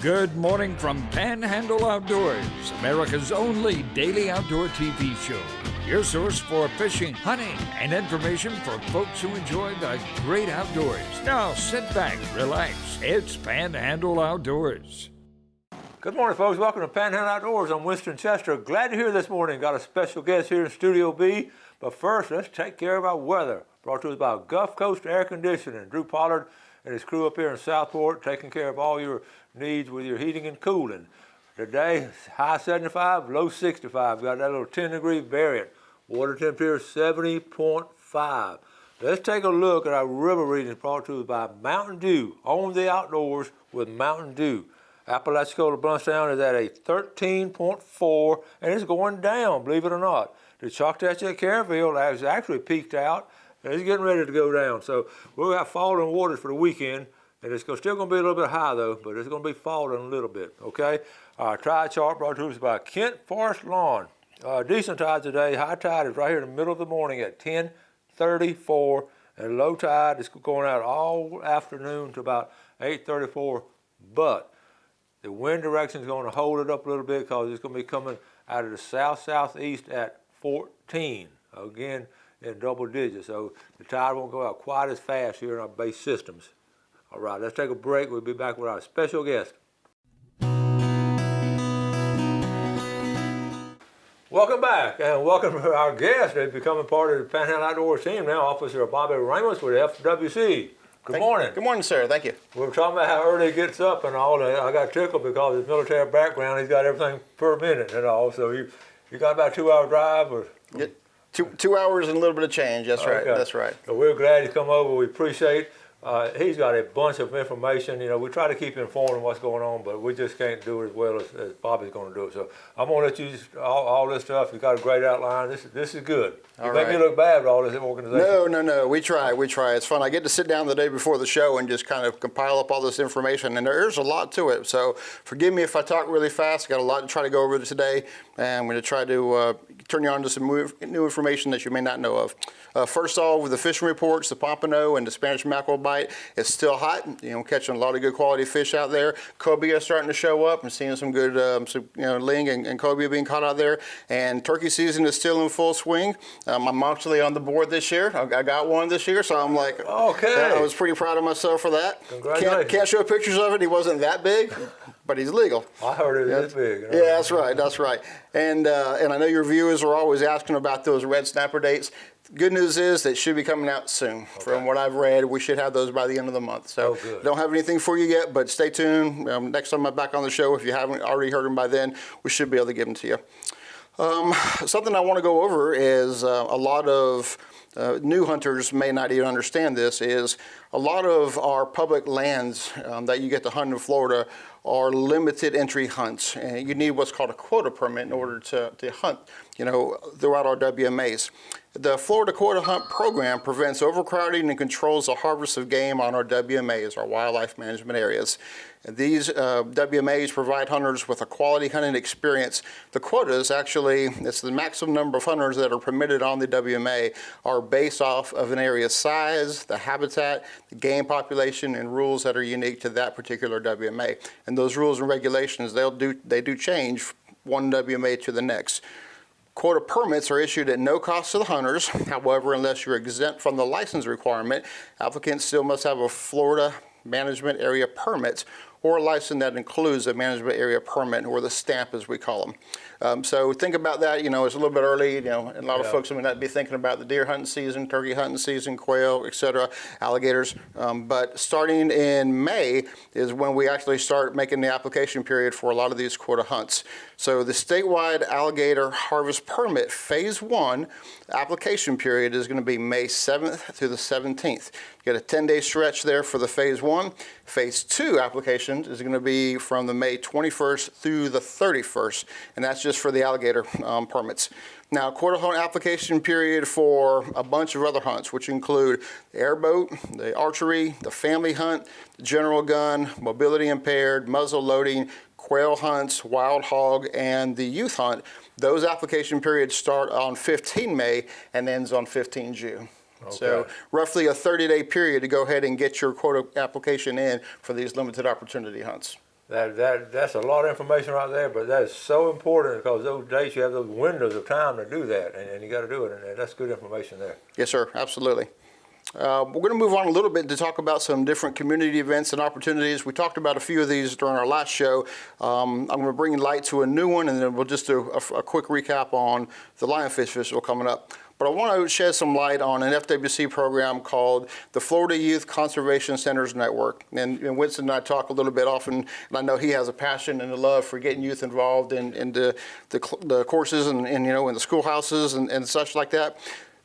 Good morning from Panhandle Outdoors, America's only daily outdoor TV show. Your source for fishing, hunting, and information for folks who enjoy the great outdoors. Now sit back, relax. It's Panhandle Outdoors. Good morning, folks. Welcome to Panhandle Outdoors. I'm Winston Chester. Glad you're here this morning. Got a special guest here in Studio B. But first, let's take care of our weather. Brought to us by Gulf Coast Air Conditioning. Drew Pollard and his crew up here in Southport taking care of all your needs with your heating and cooling. Today, high 75, low 65. Got that little 10-degree variant. Water temperature 70.5. Let's take a look at our river readings brought to us by Mountain Dew. On the outdoors with Mountain Dew. Apalachicola Bluntstown is at a 13.4 and it's going down, believe it or not. The Choctaw Caraville has actually peaked out and it's getting ready to go down. So we'll have falling waters for the weekend, and it's still going to be a little bit high though, but it's going to be falling a little bit, okay? Our tide chart brought to us by Kent Forest Lawn. Decent tide today. High tide is right here in the middle of the morning at 10:34, and low tide is going out all afternoon to about 8:34, but the wind direction is going to hold it up a little bit because it's going to be coming out of the south-southeast at 14, again in double digits. So the tide won't go out quite as fast here in our base systems. All right, let's take a break. We'll be back with our special guest. Welcome back, and welcome to our guest. They're becoming part of the Panhandle Outdoors team now, Officer Bobby Ramos with Fwc. Good morning. Good morning, sir. Thank you. We were talking about how early he gets up and all that. I got tickled because his military background, he's got everything per minute and all. So you got about a 2-hour drive? Or two hours and a little bit of change. That's right. That's right. So we're glad he's come over. We appreciate. He's got a bunch of information. You know, we try to keep you informed of what's going on, but we just can't do it as well as Bobby's going to do it. So I'm going to let you just all this stuff. You got a great outline. This is good. You make me look bad with all this organization. No. We try. It's fun. I get to sit down the day before the show and just kind of compile up all this information, and there's a lot to it. So forgive me if I talk really fast. I got a lot to try to go over today, and I'm going to try to turn you on to some new information that you may not know of. First off, with the fishing reports, the Pompano and the Spanish mackerel bite, it's still hot. You know, catching a lot of good quality fish out there. Cobia starting to show up and seeing some good, ling and cobia being caught out there. And turkey season is still in full swing. I'm actually on the board this year. I got one this year, so I'm like, okay. I was pretty proud of myself for that. Congratulations. Can't show pictures of it. He wasn't that big, but he's legal. I heard it is big. Yeah, that's right. And I know your viewers are always asking about those red snapper dates. Good news is that should be coming out soon. Okay. From what I've read, we should have those by the end of the month. So don't have anything for you yet, but stay tuned. Next time I'm back on the show, if you haven't already heard them by then, we should be able to give them to you. Something I want to go over is a lot of new hunters may not even understand this, is a lot of our public lands that you get to hunt in Florida are limited entry hunts, and you need what's called a quota permit in order to hunt, throughout our WMAs. The Florida Quota Hunt Program prevents overcrowding and controls the harvest of game on our WMAs, our wildlife management areas. And these WMAs provide hunters with a quality hunting experience. The quotas, actually, it's the maximum number of hunters that are permitted on the WMA, are based off of an area's size, the habitat, the game population, and rules that are unique to that particular WMA. And those rules and regulations, they do change one WMA to the next. Quota permits are issued at no cost to the hunters. However, unless you're exempt from the license requirement, applicants still must have a Florida Management Area Permit or a license that includes a management area permit, or the stamp as we call them. So think about that. It's a little bit early, and a lot of folks may not be thinking about the deer hunting season, turkey hunting season, quail, etc., alligators. But starting in May is when we actually start making the application period for a lot of these quota hunts. So the statewide alligator harvest permit phase 1 application period is going to be May 7th through the 17th. You get a 10-day stretch there for the phase 1. Phase 2 application is going to be from the May 21st through the 31st, and that's just for the alligator permits. Now, quota hunt application period for a bunch of other hunts, which include the airboat, the archery, the family hunt, the general gun, mobility impaired, muzzle loading, quail hunts, wild hog, and the youth hunt. Those application periods start on 15 May and ends on 15 June. Okay. So roughly a 30-day period to go ahead and get your quota application in for these limited opportunity hunts. That's a lot of information right there, but that is so important because those days you have those windows of time to do that, and you got to do it, and that's good information there. Yes, sir, absolutely. We're going to move on a little bit to talk about some different community events and opportunities. We talked about a few of these during our last show. I'm going to bring light to a new one, and then we'll just do a quick recap on the Lionfish Festival coming up. But I want to shed some light on an FWC program called the Florida Youth Conservation Centers Network. And Winston and I talk a little bit often, and I know he has a passion and a love for getting youth involved in the courses and in the schoolhouses and such like that.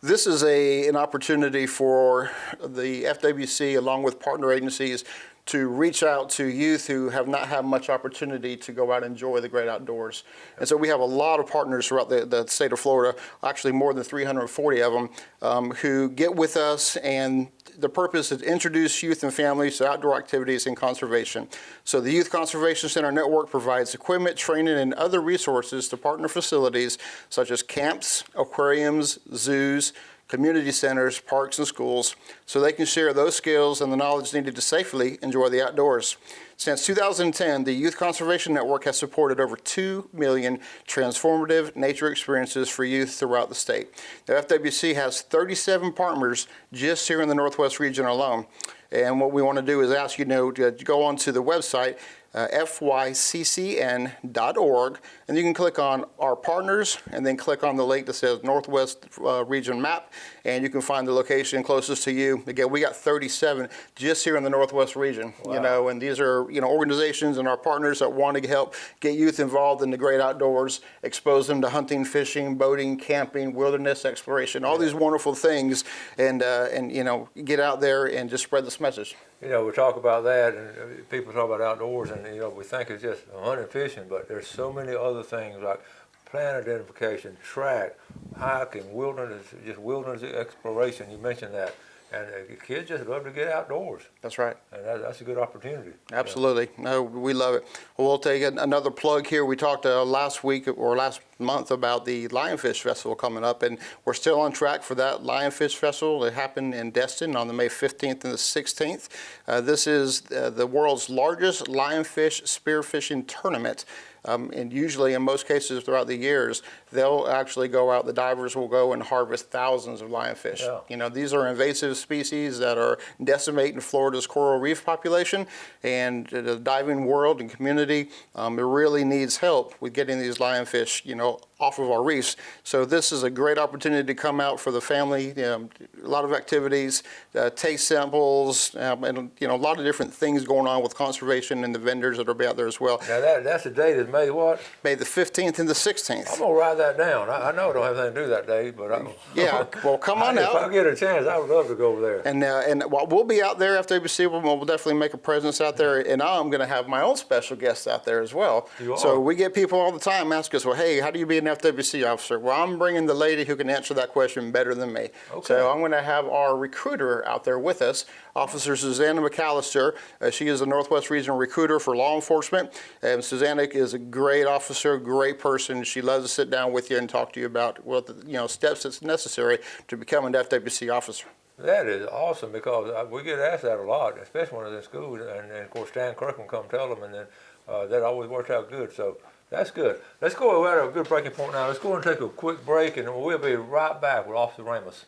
This is an opportunity for the FWC, along with partner agencies, to reach out to youth who have not had much opportunity to go out and enjoy the great outdoors. And so we have a lot of partners throughout the state of Florida, actually more than 340 of them, who get with us, and the purpose is to introduce youth and families to outdoor activities and conservation. So the Youth Conservation Center Network provides equipment, training, and other resources to partner facilities such as camps, aquariums, zoos, community centers, parks, and schools, so they can share those skills and the knowledge needed to safely enjoy the outdoors. Since 2010, the Youth Conservation Network has supported over 2 million transformative nature experiences for youth throughout the state. The FWC has 37 partners just here in the Northwest region alone. And what we want to do is ask you to go onto the website, fwccn.org, and you can click on our partners and then click on the link that says Northwest Region Map, and you can find the location closest to you. Again, we got 37 just here in the Northwest region. Wow. And these are organizations and our partners that want to help get youth involved in the great outdoors, expose them to hunting, fishing, boating, camping, wilderness exploration, all these wonderful things, and get out there and just spread this message. We talk about that, and people talk about outdoors, and we think it's just hunting and fishing, but there's so many other things like plant identification, track, hiking, wilderness exploration. You mentioned that, and kids just love to get outdoors. That's right. And that's a good opportunity. Absolutely. No, we love it. Well, we'll take another plug here. We talked last week or last month about the Lionfish Festival coming up, and we're still on track for that Lionfish Festival. It happened in Destin on the May 15th and the 16th. This is the world's largest lionfish spearfishing tournament. And usually, in most cases throughout the years, they'll actually go out, the divers will go and harvest thousands of lionfish. Yeah. These are invasive species that are decimating Florida's coral reef population, and the diving world and community, it really needs help with getting these lionfish, off of our reefs. So this is a great opportunity to come out for the family, a lot of activities, taste samples, and a lot of different things going on with conservation and the vendors that are out there as well. Now that's the date is May what? May the 15th and the 16th. I'm gonna write that down. I know I don't have anything to do that day, but yeah. Well, come on out. If I get a chance, I would love to go over there. And we'll be out there after FWC. We'll definitely make a presence out there, and I'm going to have my own special guests out there as well. You are. So we get people all the time ask us, well, hey, how do you be an FWC officer? Well, I'm bringing the lady who can answer that question better than me. Okay. So I'm going to have our recruiter out there with us, Officer Susanna McAllister. She is a Northwest Regional Recruiter for law enforcement. And Susanna is a great officer, great person. She loves to sit down with you and talk to you about what the steps that's necessary to become an FWC officer. That is awesome, because we get asked that a lot, especially when I was in school, and of course Stan Kirkman come tell them, and then that always works out good. So that's good. Let's go. We're at a good breaking point now. Let's go and take a quick break, and we'll be right back with Officer Ramos.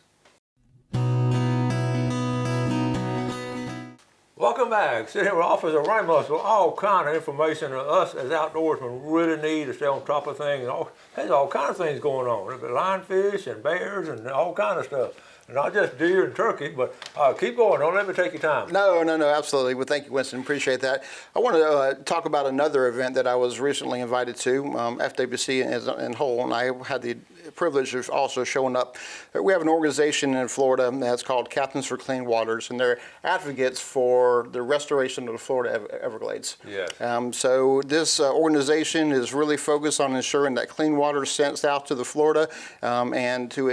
Welcome back. Sitting here with Officer Ramos with all kind of information that us as outdoorsmen really need to stay on top of things. There's all kind of things going on. There's lionfish and bears and all kind of stuff. Not just deer and turkey, but keep going. Don't let me take your time. No, absolutely. Well, thank you, Winston. Appreciate that. I want to talk about another event that I was recently invited to, FWC in whole, and I had the privilege of also showing up. We have an organization in Florida that's called Captains for Clean Waters, and they're advocates for the restoration of the Florida Everglades. Yes. So this organization is really focused on ensuring that clean water is sent out to the Florida and to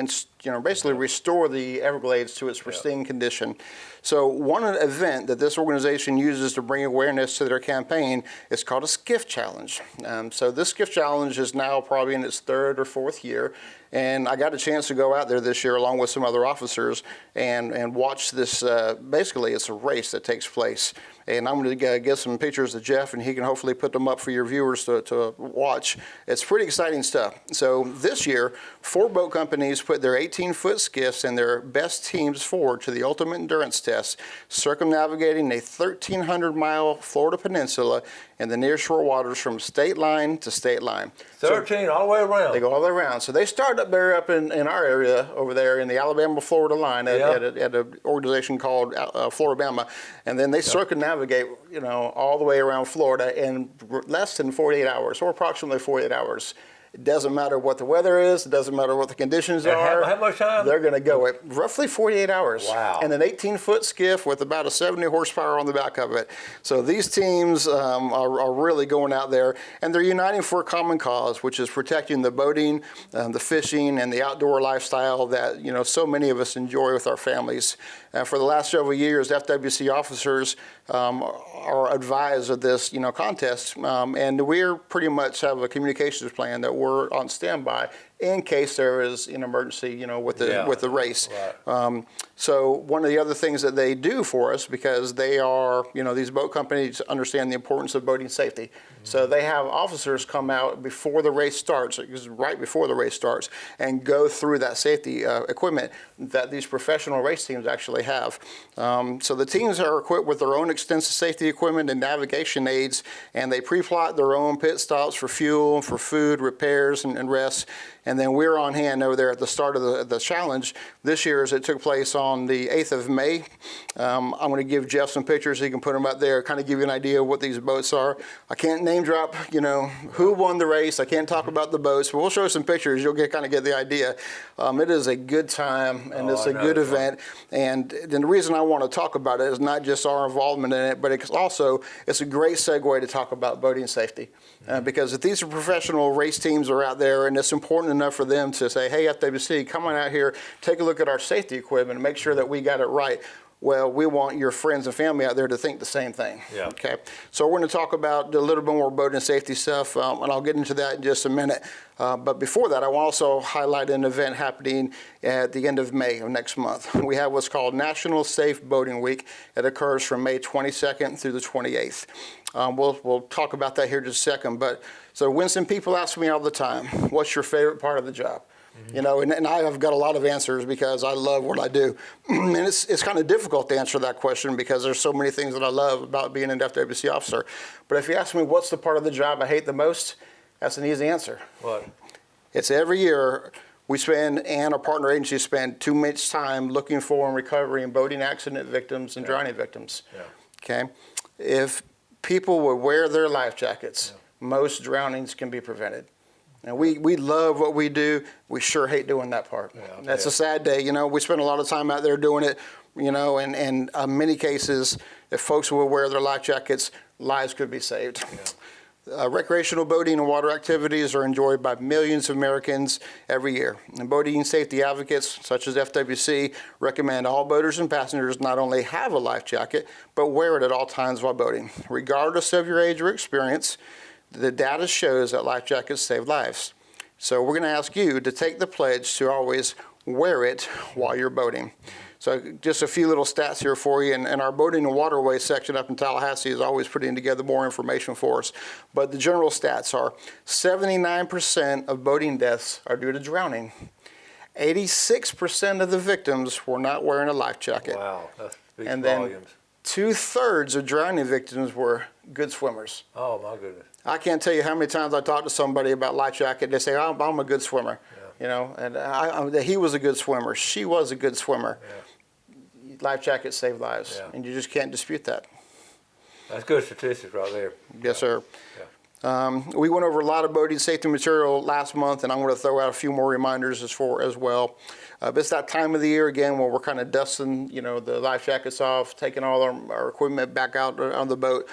basically restore the Everglades to its pristine condition. So one event that this organization uses to bring awareness to their campaign is called a Skiff Challenge. So this Skiff Challenge is now probably in its third or fourth year. And I got a chance to go out there this year along with some other officers and watch this. Basically, it's a race that takes place. And I'm going to get some pictures of Jeff, and he can hopefully put them up for your viewers to watch. It's pretty exciting stuff. So this year, 4 boat companies put their 18-foot skiffs and their best teams forward to the ultimate endurance test, circumnavigating a 1,300-mile Florida peninsula in the nearshore waters from state line to state line. 13 all the way around. They go all the way around. So they start up there up in our area over there in the Alabama-Florida line at an organization called Floribama, and then they circumnavigate, all the way around Florida in less than 48 hours, or approximately 48 hours. It doesn't matter what the weather is. It doesn't matter what the conditions are. How much time? They're going to go at roughly 48 hours. Wow. And an 18-foot skiff with about a 70 horsepower on the back of it. So these teams are really going out there, and they're uniting for a common cause, which is protecting the boating, the fishing, and the outdoor lifestyle that so many of us enjoy with our families. For the last several years, FWC officers are advised of this contest, and we're pretty much have a communications plan that we're on standby in case there is an emergency, with the race. Right. So one of the other things that they do for us, because they are, these boat companies understand the importance of boating safety. Mm-hmm. So they have officers come out before the race starts, right before the race starts, and go through that safety equipment that these professional race teams actually have. So the teams are equipped with their own extensive safety equipment and navigation aids, and they pre-plot their own pit stops for fuel, for food, repairs, and rest. And then we're on hand over there at the start of the challenge this year, as it took place on the 8th of May. I'm going to give Jeff some pictures so he can put them up there, kind of give you an idea of what these boats are. I can't name drop, who won the race. I can't talk about the boats, but we'll show some pictures. You'll kind of get the idea. It is a good time, and it's a good event. And the reason I want to talk about it is not just our involvement in it, but it's a great segue to talk about boating safety. Because if these are professional race teams are out there, and it's important enough for them to say, hey, FWC, come on out here, take a look at our safety equipment and make sure that we got it right. Well, we want your friends and family out there to think the same thing. Yeah. Okay. So we're going to talk about a little bit more boating safety stuff, and I'll get into that in just a minute. But before that, I want to also highlight an event happening at the end of May of next month. We have what's called National Safe Boating Week. It occurs from May 22nd through the 28th. We'll talk about that here in just a second. But so Winston, people ask me all the time, what's your favorite part of the job? Mm-hmm. And I have got a lot of answers because I love what I do. And it's kind of difficult to answer that question because there's so many things that I love about being an FWC officer. But if you ask me what's the part of the job I hate the most, that's an easy answer. What? It's every year we spend, and our partner agencies spend, too much time looking for and recovering boating accident victims and drowning victims. Yeah. Okay? If people would wear their life jackets, most drownings can be prevented. And we love what we do. We sure hate doing that part. That's a sad day. We spend a lot of time out there doing it, and in many cases, if folks will wear their life jackets, lives could be saved. Recreational boating and water activities are enjoyed by millions of Americans every year. And boating safety advocates, such as FWC, recommend all boaters and passengers not only have a life jacket, but wear it at all times while boating. Regardless of your age or experience, the data shows that life jackets save lives. So we're going to ask you to take the pledge to always wear it while you're boating. So just a few little stats here for you, and our boating and waterway section up in Tallahassee is always putting together more information for us. But the general stats are 79% of boating deaths are due to drowning. 86% of the victims were not wearing a life jacket. Wow, that speaks and volumes. Then 2/3 of drowning victims were good swimmers. Oh my goodness. I can't tell you how many times I talked to somebody about life jacket. They say, I'm a good swimmer. And he was a good swimmer. She was a good swimmer. Life jackets save lives, and you just can't dispute that. That's good statistics right there. Yes, sir. We went over a lot of boating safety material last month, and I'm going to throw out a few more reminders as well. It's that time of the year again where we're kind of dusting, the life jackets off, taking all our equipment back out on the boat.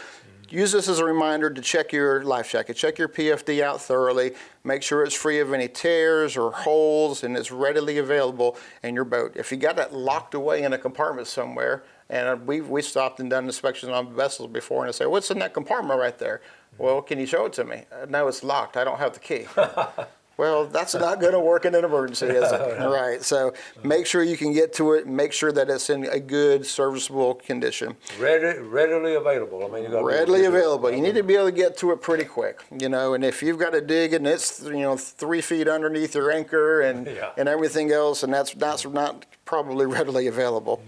Use this as a reminder to check your life jacket. Check your PFD out thoroughly. Make sure it's free of any tears or holes and it's readily available in your boat. If you got it locked away in a compartment somewhere, and we stopped and done inspections on vessels before, and I say, what's in that compartment right there? Well, can you show it to me? No, it's locked. I don't have the key. Well, that's not going to work in an emergency, is it? Right. So make sure you can get to it. Make sure that it's in a good, serviceable condition. Readily available. I mean, you got readily available. You need to be able to get to it pretty quick, and if you've got to dig and it's 3 feet underneath your anchor and everything else, and that's not probably readily available.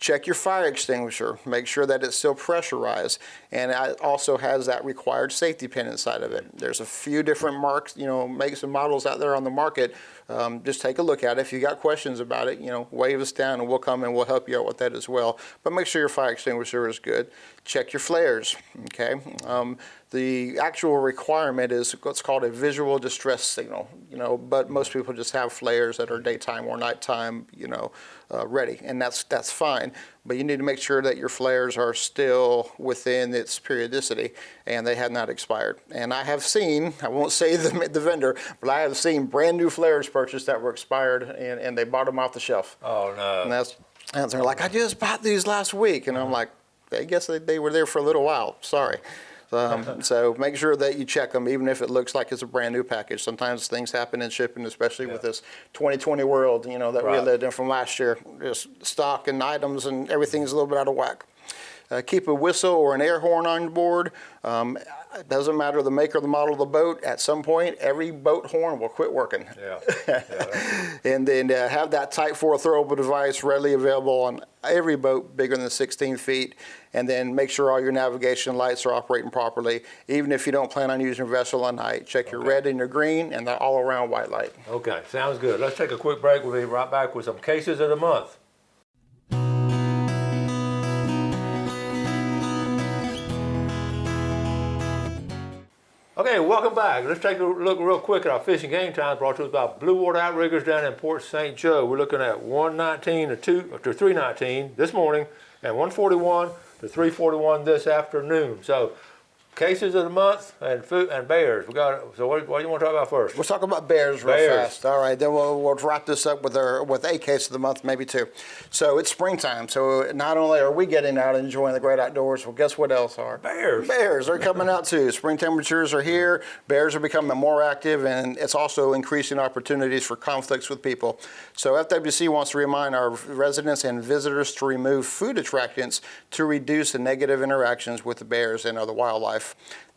Check your fire extinguisher. Make sure that it's still pressurized, and it also has that required safety pin inside of it. There's a few different makes and models out there on the market. Just take a look at it. If you got questions about it, wave us down and we'll come and we'll help you out with that as well. But make sure your fire extinguisher is good. Check your flares, okay? The actual requirement is what's called a visual distress signal, but most people just have flares that are daytime or nighttime, ready, and that's fine. But you need to make sure that your flares are still within its periodicity and they have not expired. And I have seen, I won't say the vendor, but I have seen brand new flares purchased that were expired and they bought them off the shelf. Oh no. And they're like, I just bought these last week. And I'm like, I guess they were there for a little while, sorry. So make sure that you check them, even if it looks like it's a brand new package. Sometimes things happen in shipping, especially with this 2020 world, that we lived in from last year. Just stock and items and everything's a little bit out of whack. Keep a whistle or an air horn on board. It doesn't matter the make or the model of the boat. At some point, every boat horn will quit working. And then have that Type 4 throwable device readily available on every boat bigger than 16 feet. And then make sure all your navigation lights are operating properly. Even if you don't plan on using your vessel at night, check your red and your green and the all-around white light. Okay, sounds good. Let's take a quick break. We'll be right back with some cases of the month. Okay, welcome back. Let's take a look real quick at our fishing game times brought to us by Blue Water Outriggers down in Port St. Joe. We're looking at 1:19 to 3:19 this morning and 1:41 to 3:41 this afternoon. So cases of the month and food and bears. So what do you want to talk about first? We'll talk about bears real fast. All right, then we'll wrap this up with a case of the month, maybe two. So it's springtime. So not only are we getting out and enjoying the great outdoors, well, guess what else are? Bears. Bears are coming out too. Spring temperatures are here. Bears are becoming more active, and it's also increasing opportunities for conflicts with people. So FWC wants to remind our residents and visitors to remove food attractants to reduce the negative interactions with the bears and other wildlife.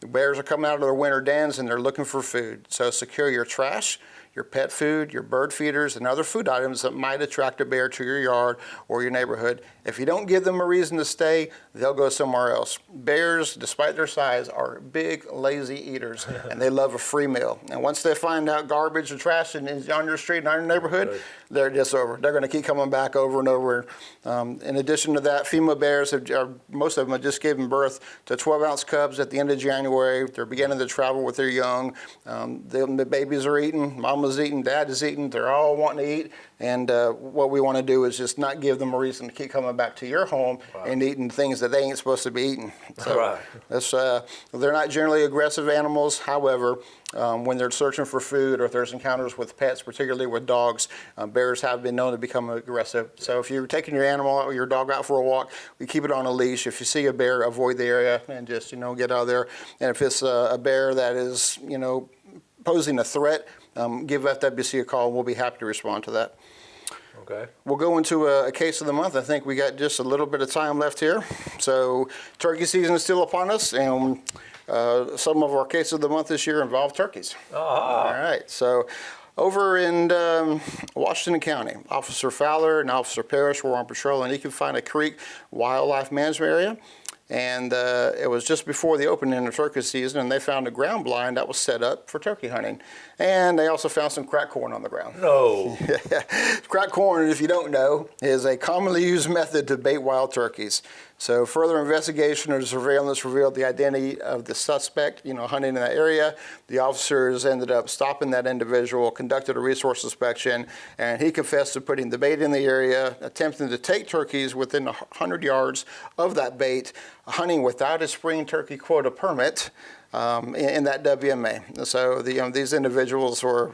The bears are coming out of their winter dens and they're looking for food. So secure your trash, your pet food, your bird feeders, and other food items that might attract a bear to your yard or your neighborhood. If you don't give them a reason to stay, they'll go somewhere else. Bears, despite their size, are big, lazy eaters, and they love a free meal. And once they find out garbage or trash is on your street and on your neighborhood, they're just over. They're going to keep coming back over and over. In addition to that, female bears, most of them have just given birth to 12-ounce cubs at the end of January. They're beginning to travel with their young. The babies are eating, mama's eating, dad is eating. They're all wanting to eat. And what we want to do is just not give them a reason to keep coming back to your home and eating things that they ain't supposed to be eating. So they're not generally aggressive animals. However, when they're searching for food or if there's encounters with pets, particularly with dogs, bears have been known to become aggressive. So if you're taking your animal or your dog out for a walk, we keep it on a leash. If you see a bear, avoid the area and just get out of there. And if it's a bear that is posing a threat, give FWC a call and we'll be happy to respond to that. Okay. We'll go into a case of the month. I think we got just a little bit of time left here. So turkey season is still upon us, and some of our cases of the month this year involve turkeys. All right. So over in Washington County, Officer Fowler and Officer Parrish were on patrol in Ecofina Creek Wildlife Management Area. And it was just before the opening of turkey season, and they found a ground blind that was set up for turkey hunting. And they also found some cracked corn on the ground. No. Cracked corn, if you don't know, is a commonly used method to bait wild turkeys. So further investigation or surveillance revealed the identity of the suspect, hunting in that area. The officers ended up stopping that individual, conducted a resource inspection, and he confessed to putting the bait in the area, attempting to take turkeys within 100 yards of that bait, hunting without a spring turkey quota permit. In that WMA. So these individuals were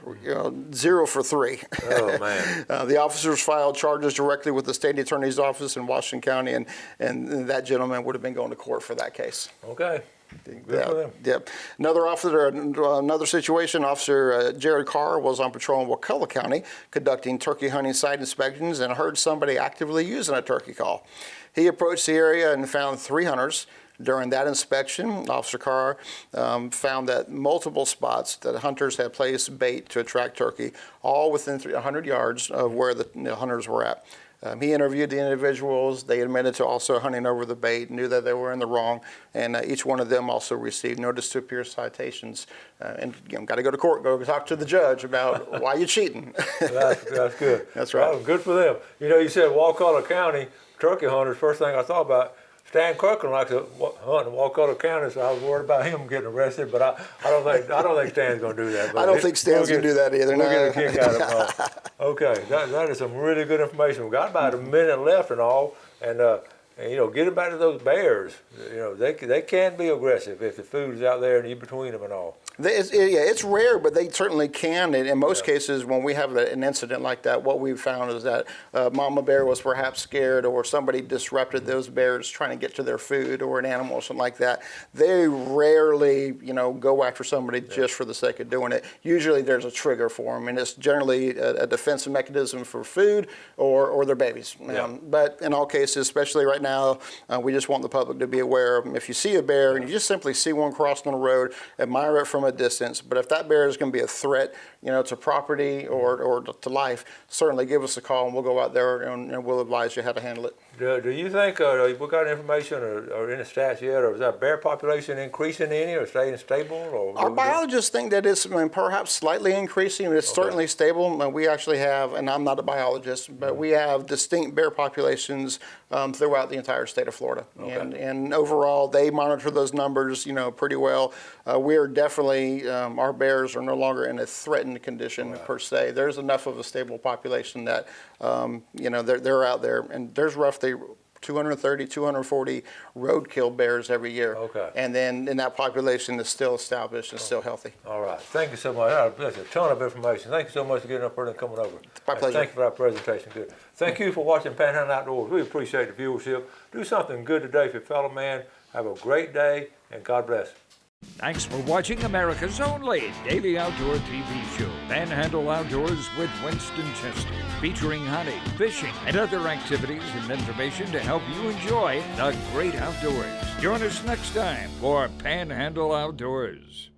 0 for 3. Oh man! The officers filed charges directly with the state attorney's office in Washington County, and that gentleman would have been going to court for that case. Okay. Good for them. Yep. Another situation, Officer Jared Carr was on patrol in Wakulla County conducting turkey hunting site inspections and heard somebody actively using a turkey call. He approached the area and found 3 hunters. During that inspection, Officer Carr found that multiple spots that hunters had placed bait to attract turkey, all within 100 yards of where the hunters were at. He interviewed the individuals. They admitted to also hunting over the bait, knew that they were in the wrong, and each one of them also received notice to appear citations. And got to go to court, go talk to the judge about why you cheating. That's good. That's right. Well, good for them. You said Wakulla County turkey hunters. First thing I thought about. Stan Kirkland likes to hunt in Wakulla County, so I was worried about him getting arrested. But I don't think Stan's going to do that. I don't think Stan's going to do that either. We'll get a kick out of him. Okay, that is some really good information. We've got about a minute left and all, and get back to those bears. They can be aggressive if the food's out there and you between them and all. It's rare, but they certainly can. And in most cases, when we have an incident like that, what we've found is that mama bear was perhaps scared, or somebody disrupted those bears trying to get to their food, or an animal or something like that. They rarely, go after somebody just for the sake of doing it. Usually there's a trigger for them, and it's generally a defensive mechanism for food or their babies. But in all cases, especially right now, we just want the public to be aware of them. If you see a bear and you just simply see one crossing on the road, admire it from a distance. But if that bear is going to be a threat, to property or to life, certainly give us a call and we'll go out there and we'll advise you how to handle it. Do you think we got information or any stats yet, or is that bear population increasing any or staying stable? Or our biologists think that it's perhaps slightly increasing. It's certainly stable. We actually have, and I'm not a biologist, but we have distinct bear populations throughout the entire state of Florida. And overall, they monitor those numbers, pretty well. We are definitely, our bears are no longer in a threatened condition per se. There's enough of a stable population that, they're out there, and there's roughly 230, 240 roadkill bears every year. And then that population is still established and still healthy. All right. Thank you so much. That's a ton of information. Thank you so much for getting up early and coming over. My pleasure. Thank you for that presentation. Good. Thank you for watching Panhandle Outdoors. We appreciate the viewership. Do something good today for your fellow man. Have a great day, and God bless. Thanks for watching America's only daily outdoor TV show, Panhandle Outdoors with Winston Chester, featuring hunting, fishing, and other activities and information to help you enjoy the great outdoors. Join us next time for Panhandle Outdoors.